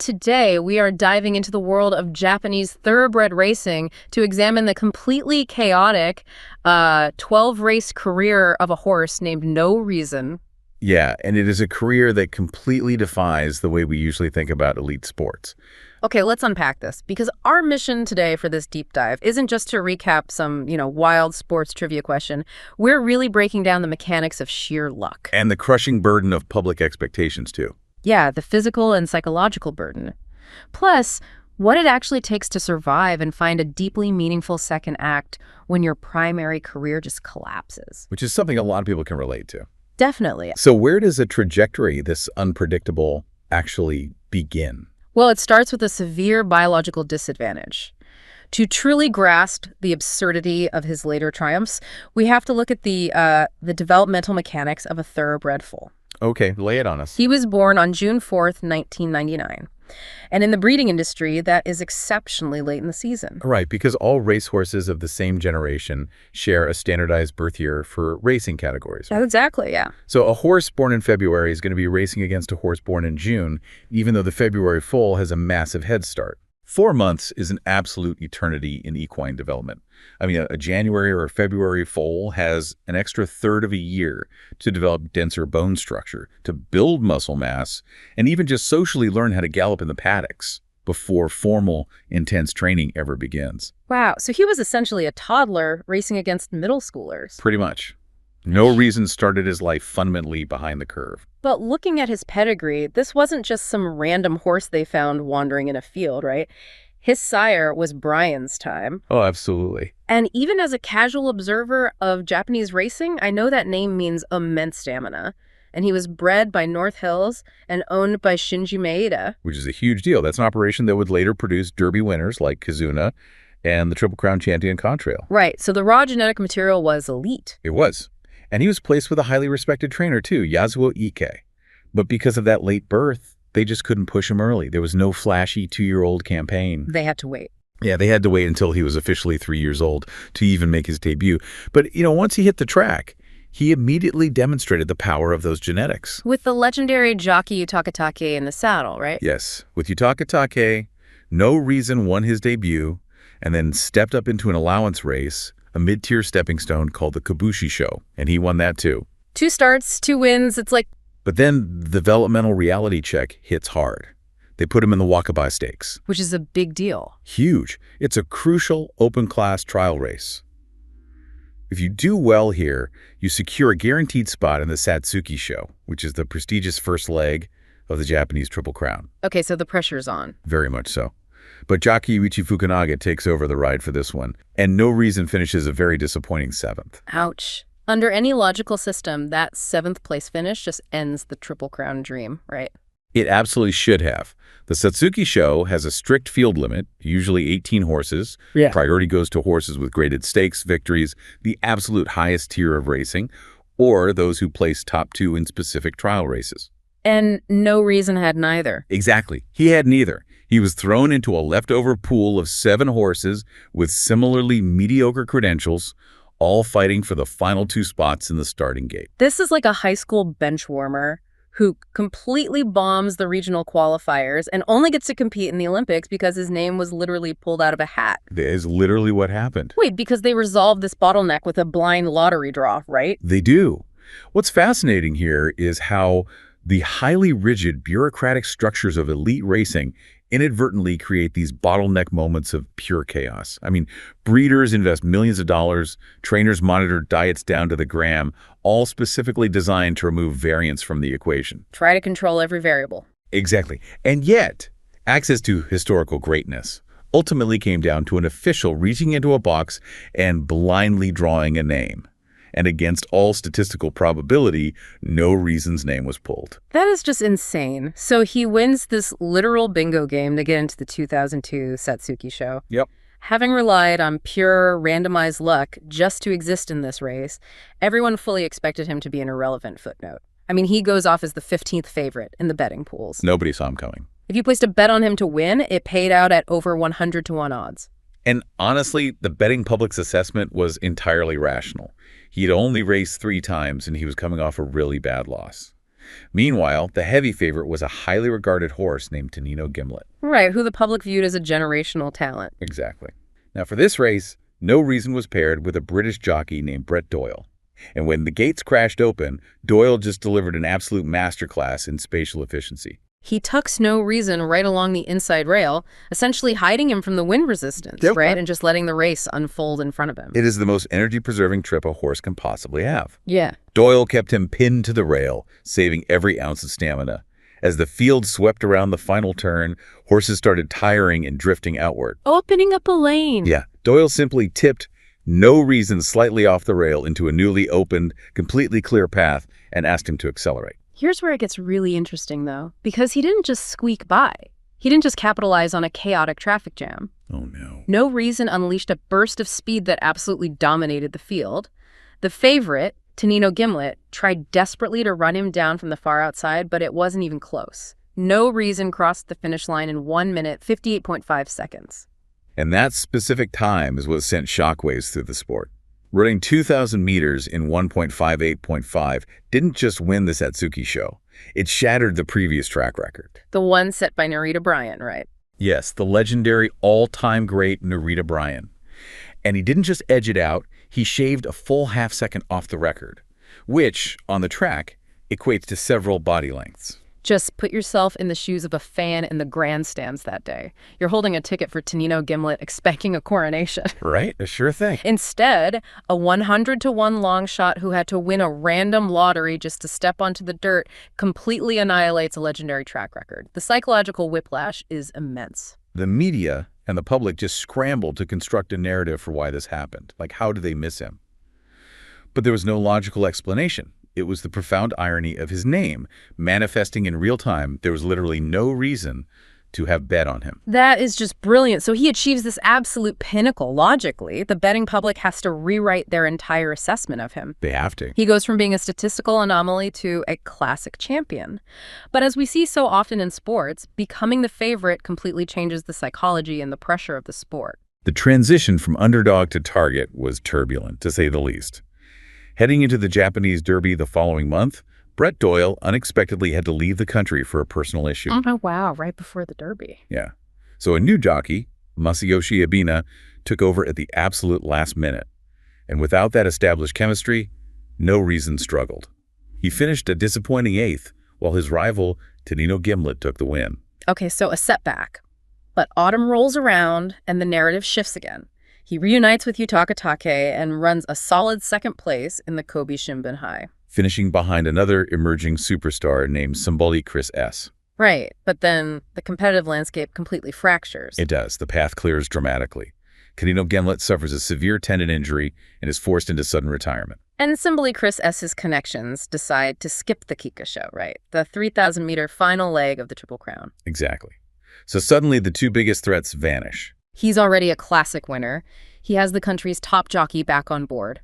today we are diving into the world of Japanese thoroughbred racing to examine the completely chaotic 12-race career of a horse named No Reason. Yeah, and it is a career that completely defies the way we usually think about elite sports. Okay, let's unpack this, because our mission today for this deep dive isn't just to recap some, wild sports trivia question. We're really breaking down the mechanics of sheer luck. And the crushing burden of public expectations, too. Yeah, the physical and psychological burden. Plus, what it actually takes to survive and find a deeply meaningful second act when your primary career just collapses. Which is something a lot of people can relate to. Definitely. So where does a trajectory this unpredictable actually begin? Well, it starts with a severe biological disadvantage. To truly grasp the absurdity of his later triumphs, we have to look at the developmental mechanics of a thoroughbred foal. Okay, lay it on us. He was born on June 4th, 1999. And in the breeding industry, that is exceptionally late in the season. Right, because all racehorses of the same generation share a standardized birth year for racing categories. Right? Exactly, yeah. So a horse born in February is going to be racing against a horse born in June, even though the February foal has a massive head start. 4 months is an absolute eternity in equine development. I mean, a January or a February foal has an extra third of a year to develop denser bone structure, to build muscle mass, and even just socially learn how to gallop in the paddocks before formal, intense training ever begins. Wow, so he was essentially a toddler racing against middle schoolers. Pretty much. No Reason started his life fundamentally behind the curve. But looking at his pedigree, this wasn't just some random horse they found wandering in a field, right? His sire was Brian's time. Oh, absolutely. And even as a casual observer of Japanese racing, I know that name means immense stamina. And he was bred by North Hills and owned by Shinji Maeda. Which is a huge deal. That's an operation that would later produce Derby winners like Kizuna and the Triple Crown champion Contrail. Right, so the raw genetic material was elite. It was. And he was placed with a highly respected trainer, too, Yasuo Ike. But because of that late birth, they just couldn't push him early. There was no flashy 2-year-old campaign. They had to wait. Yeah, they had to wait until he was officially 3 years old to even make his debut. But, once he hit the track, he immediately demonstrated the power of those genetics. With the legendary jockey Yutaka Take in the saddle, right? Yes. With Yutaka Take, No Reason won his debut and then stepped up into an allowance race, a mid-tier stepping stone called the Kabushi Sho, and he won that too. 2 starts, 2 wins, it's like... But then the developmental reality check hits hard. They put him in the Wakaba Stakes. Which is a big deal. Huge. It's a crucial open-class trial race. If you do well here, you secure a guaranteed spot in the Satsuki Sho, which is the prestigious first leg of the Japanese Triple Crown. Okay, so the pressure's on. Very much so. But jockey Yuichi Fukunaga takes over the ride for this one, and No Reason finishes a very disappointing 7th. Ouch. Under any logical system, that 7th place finish just ends the Triple Crown dream, right? It absolutely should have. The Satsuki Sho has a strict field limit, usually 18 horses. Yeah. Priority goes to horses with graded stakes, victories, the absolute highest tier of racing, or those who place top 2 in specific trial races. And No Reason had neither. Exactly. He had neither. He was thrown into a leftover pool of 7 horses with similarly mediocre credentials, all fighting for the final 2 spots in the starting gate. This is like a high school bench warmer who completely bombs the regional qualifiers and only gets to compete in the Olympics because his name was literally pulled out of a hat. That is literally what happened. Wait, because they resolved this bottleneck with a blind lottery draw, right? They do. What's fascinating here is how the highly rigid bureaucratic structures of elite racing inadvertently create these bottleneck moments of pure chaos. I mean, breeders invest millions of dollars, trainers monitor diets down to the gram, all specifically designed to remove variance from the equation. Try to control every variable. Exactly. And yet, access to historical greatness ultimately came down to an official reaching into a box and blindly drawing a name. And against all statistical probability, No Reason's name was pulled. That is just insane. So he wins this literal bingo game to get into the 2002 Satsuki Sho. Yep. Having relied on pure randomized luck just to exist in this race, everyone fully expected him to be an irrelevant footnote. I mean, he goes off as the 15th favorite in the betting pools. Nobody saw him coming. If you placed a bet on him to win, it paid out at over 100-to-1 odds. And honestly, the betting public's assessment was entirely rational. He'd only raced 3 times, and he was coming off a really bad loss. Meanwhile, the heavy favorite was a highly regarded horse named Tenino Gimlet. Right, who the public viewed as a generational talent. Exactly. Now, for this race, No Reason was paired with a British jockey named Brett Doyle. And when the gates crashed open, Doyle just delivered an absolute masterclass in spatial efficiency. He tucks No Reason right along the inside rail, essentially hiding him from the wind resistance, Yep. right? And just letting the race unfold in front of him. It is the most energy-preserving trip a horse can possibly have. Yeah. Doyle kept him pinned to the rail, saving every ounce of stamina. As the field swept around the final turn, horses started tiring and drifting outward. Opening up a lane. Yeah, Doyle simply tipped No Reason slightly off the rail into a newly opened, completely clear path and asked him to accelerate. Here's where it gets really interesting, though, because he didn't just squeak by. He didn't just capitalize on a chaotic traffic jam. Oh, no. No Reason unleashed a burst of speed that absolutely dominated the field. The favorite, Tenino Gimlet, tried desperately to run him down from the far outside, but it wasn't even close. No Reason crossed the finish line in 1 minute, 58.5 seconds. And that specific time is what sent shockwaves through the sport. Running 2,000 meters in 1.58.5 didn't just win the Satsuki Sho. It shattered the previous track record. The one set by Narita Bryan, right? Yes, the legendary all-time great Narita Bryan. And he didn't just edge it out, he shaved a full half-second off the record, which, on the track, equates to several body lengths. Just put yourself in the shoes of a fan in the grandstands that day. You're holding a ticket for Tenino Gimlet, expecting a coronation. Right? A sure thing. Instead, a 100-to-1 long shot who had to win a random lottery just to step onto the dirt completely annihilates a legendary track record. The psychological whiplash is immense. The media and the public just scrambled to construct a narrative for why this happened. Like, how did they miss him? But there was no logical explanation. It was the profound irony of his name. Manifesting in real time, there was literally no reason to have bet on him. That is just brilliant. So he achieves this absolute pinnacle. Logically, the betting public has to rewrite their entire assessment of him. They have to. He goes from being a statistical anomaly to a classic champion. But as we see so often in sports, becoming the favorite completely changes the psychology and the pressure of the sport. The transition from underdog to target was turbulent, to say the least. Heading into the Japanese Derby the following month, Brett Doyle unexpectedly had to leave the country for a personal issue. Oh, wow, right before the Derby. Yeah. So a new jockey, Masayoshi Abina, took over at the absolute last minute. And without that established chemistry, No Reason struggled. He finished a disappointing 8th, while his rival, Tenino Gimlet, took the win. Okay, so a setback. But autumn rolls around and the narrative shifts again. He reunites with Yutaka Take and runs a solid second place in the Kobe Shimbun High. Finishing behind another emerging superstar named Symbolic Chris S. Right, but then the competitive landscape completely fractures. It does. The path clears dramatically. Tenino Gimlet suffers a severe tendon injury and is forced into sudden retirement. And Symbolic Chris S.'s connections decide to skip the Kika Show, right? The 3,000-meter final leg of the Triple Crown. Exactly. So suddenly the two biggest threats vanish. He's already a classic winner. He has the country's top jockey back on board.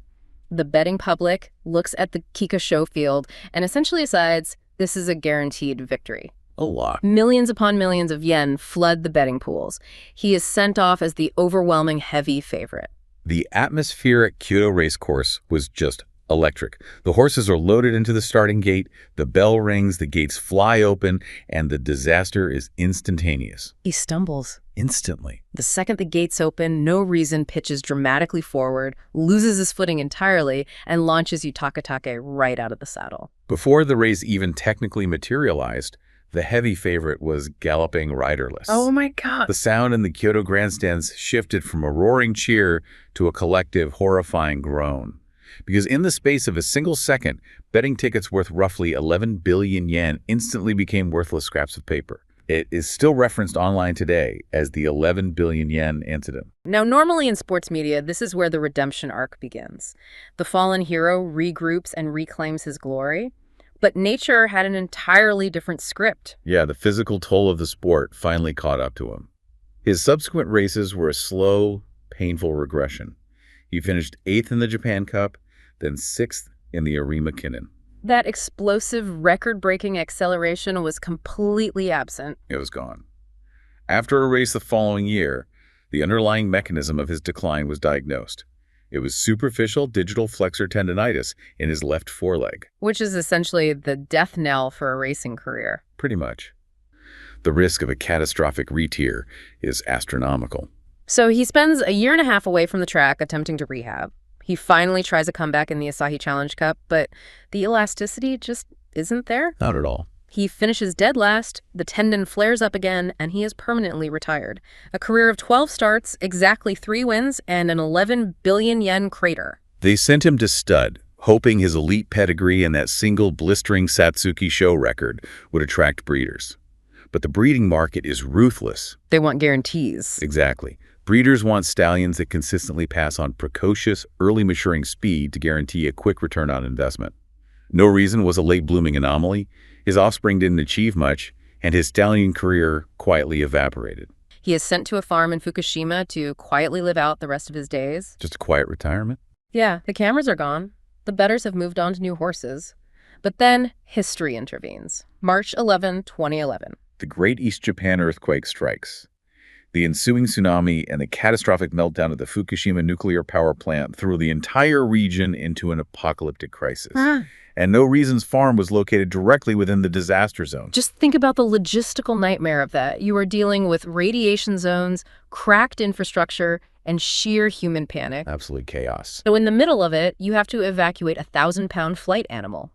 The betting public looks at the Kika Show field and essentially decides this is a guaranteed victory. A lot. Millions upon millions of yen flood the betting pools. He is sent off as the overwhelming heavy favorite. The atmosphere at Kyoto Racecourse was just electric. The horses are loaded into the starting gate, the bell rings, the gates fly open, and the disaster is instantaneous. He stumbles. Instantly. The second the gates open, No Reason pitches dramatically forward, loses his footing entirely, and launches Yutaka Take right out of the saddle. Before the race even technically materialized, the heavy favorite was galloping riderless. Oh my God. The sound in the Kyoto grandstands shifted from a roaring cheer to a collective, horrifying groan. Because in the space of a single second, betting tickets worth roughly 11 billion yen instantly became worthless scraps of paper. It is still referenced online today as the 11 billion yen incident. Now, normally in sports media, this is where the redemption arc begins. The fallen hero regroups and reclaims his glory. But nature had an entirely different script. Yeah, the physical toll of the sport finally caught up to him. His subsequent races were a slow, painful regression. He finished 8th in the Japan Cup, then 6th in the Arima Kinnan. That explosive, record-breaking acceleration was completely absent. It was gone. After a race the following year, the underlying mechanism of his decline was diagnosed. It was superficial digital flexor tendonitis in his left foreleg. Which is essentially the death knell for a racing career. Pretty much. The risk of a catastrophic re-tear is astronomical. So he spends a year and a half away from the track attempting to rehab. He finally tries a comeback in the Asahi Challenge Cup, but the elasticity just isn't there. Not at all. He finishes dead last, the tendon flares up again, and he is permanently retired. A career of 12 starts, exactly 3 wins, and an 11 billion yen crater. They sent him to stud, hoping his elite pedigree and that single blistering Satsuki Sho record would attract breeders. But the breeding market is ruthless. They want guarantees. Exactly. Breeders want stallions that consistently pass on precocious, early maturing speed to guarantee a quick return on investment. No Reason was a late-blooming anomaly. His offspring didn't achieve much, and his stallion career quietly evaporated. He is sent to a farm in Fukushima to quietly live out the rest of his days. Just a quiet retirement? Yeah, the cameras are gone. The bettors have moved on to new horses. But then history intervenes. March 11, 2011. The Great East Japan Earthquake strikes. The ensuing tsunami and the catastrophic meltdown of the Fukushima nuclear power plant threw the entire region into an apocalyptic crisis. And No Reason's farm was located directly within the disaster zone. Just think about the logistical nightmare of that. You are dealing with radiation zones, cracked infrastructure, and sheer human panic. Absolute chaos. So in the middle of it, you have to evacuate a 1,000-pound flight animal.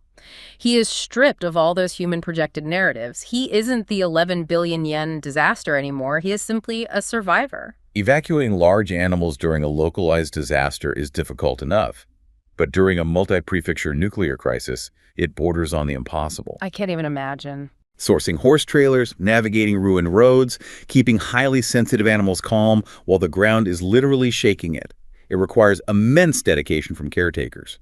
He is stripped of all those human projected narratives. He isn't the 11 billion yen disaster anymore. He is simply a survivor. Evacuating large animals during a localized disaster is difficult enough. But during a multi-prefecture nuclear crisis, it borders on the impossible. I can't even imagine. Sourcing horse trailers, navigating ruined roads, keeping highly sensitive animals calm while the ground is literally shaking it. It requires immense dedication from caretakers.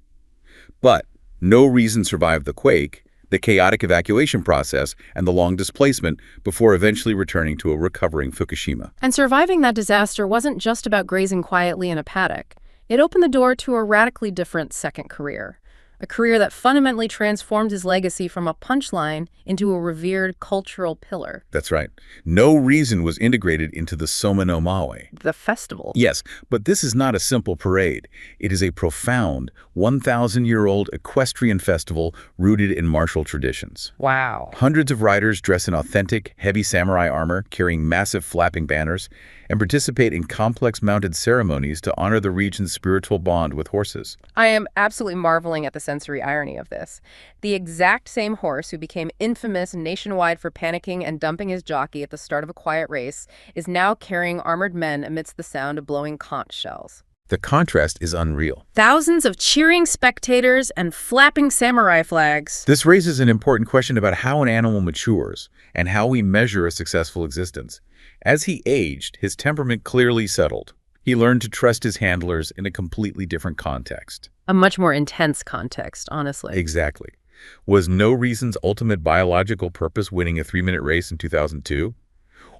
But No Reason survived the quake, the chaotic evacuation process, and the long displacement before eventually returning to a recovering Fukushima. And surviving that disaster wasn't just about grazing quietly in a paddock. It opened the door to a radically different second career. A career that fundamentally transformed his legacy from a punchline into a revered cultural pillar. That's right. No Reason was integrated into the Soma Nomaoi. The festival. Yes, but this is not a simple parade. It is a profound, 1,000-year-old equestrian festival rooted in martial traditions. Wow. Hundreds of riders dress in authentic, heavy samurai armor, carrying massive flapping banners, and participate in complex mounted ceremonies to honor the region's spiritual bond with horses. I am absolutely marveling at the sensory irony of this. The exact same horse who became infamous nationwide for panicking and dumping his jockey at the start of a quiet race is now carrying armored men amidst the sound of blowing conch shells. The contrast is unreal. Thousands of cheering spectators and flapping samurai flags. This raises an important question about how an animal matures and how we measure a successful existence. As he aged, his temperament clearly settled. He learned to trust his handlers in a completely different context. A much more intense context, honestly. Exactly. Was No Reason's ultimate biological purpose winning a 3-minute race in 2002?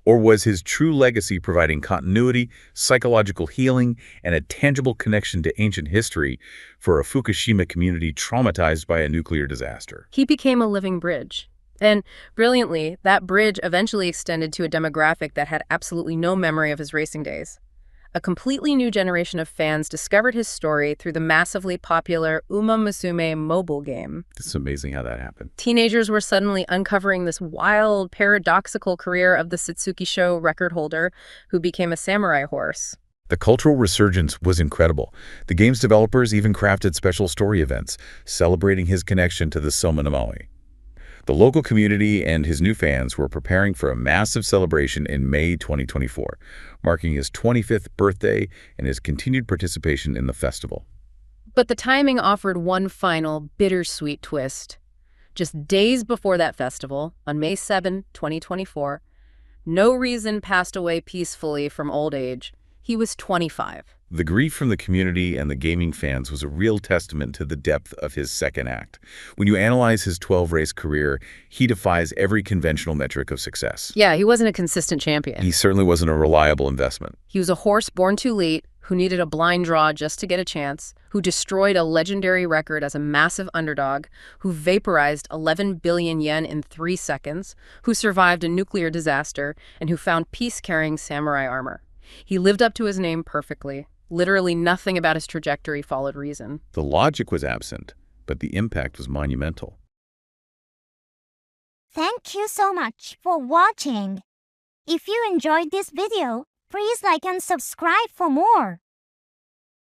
Or was his true legacy providing continuity, psychological healing, and a tangible connection to ancient history for a Fukushima community traumatized by a nuclear disaster? He became a living bridge. And brilliantly, that bridge eventually extended to a demographic that had absolutely no memory of his racing days. A completely new generation of fans discovered his story through the massively popular Umamusume mobile game. It's amazing how that happened. Teenagers were suddenly uncovering this wild, paradoxical career of the Satsuki Sho record holder who became a samurai horse. The cultural resurgence was incredible. The game's developers even crafted special story events, celebrating his connection to the Soma Nomaoi. The local community and his new fans were preparing for a massive celebration in May 2024, marking his 25th birthday and his continued participation in the festival. But the timing offered one final, bittersweet twist. Just days before that festival, on May 7, 2024, No Reason passed away peacefully from old age. He was 25. The grief from the community and the gaming fans was a real testament to the depth of his second act. When you analyze his 12-race career, he defies every conventional metric of success. Yeah, he wasn't a consistent champion. He certainly wasn't a reliable investment. He was a horse born too late, who needed a blind draw just to get a chance, who destroyed a legendary record as a massive underdog, who vaporized 11 billion yen in 3 seconds, who survived a nuclear disaster, and who found peace carrying samurai armor. He lived up to his name perfectly. Literally nothing about his trajectory followed reason. The logic was absent, but the impact was monumental. Thank you so much for watching. If you enjoyed this video, please like and subscribe for more.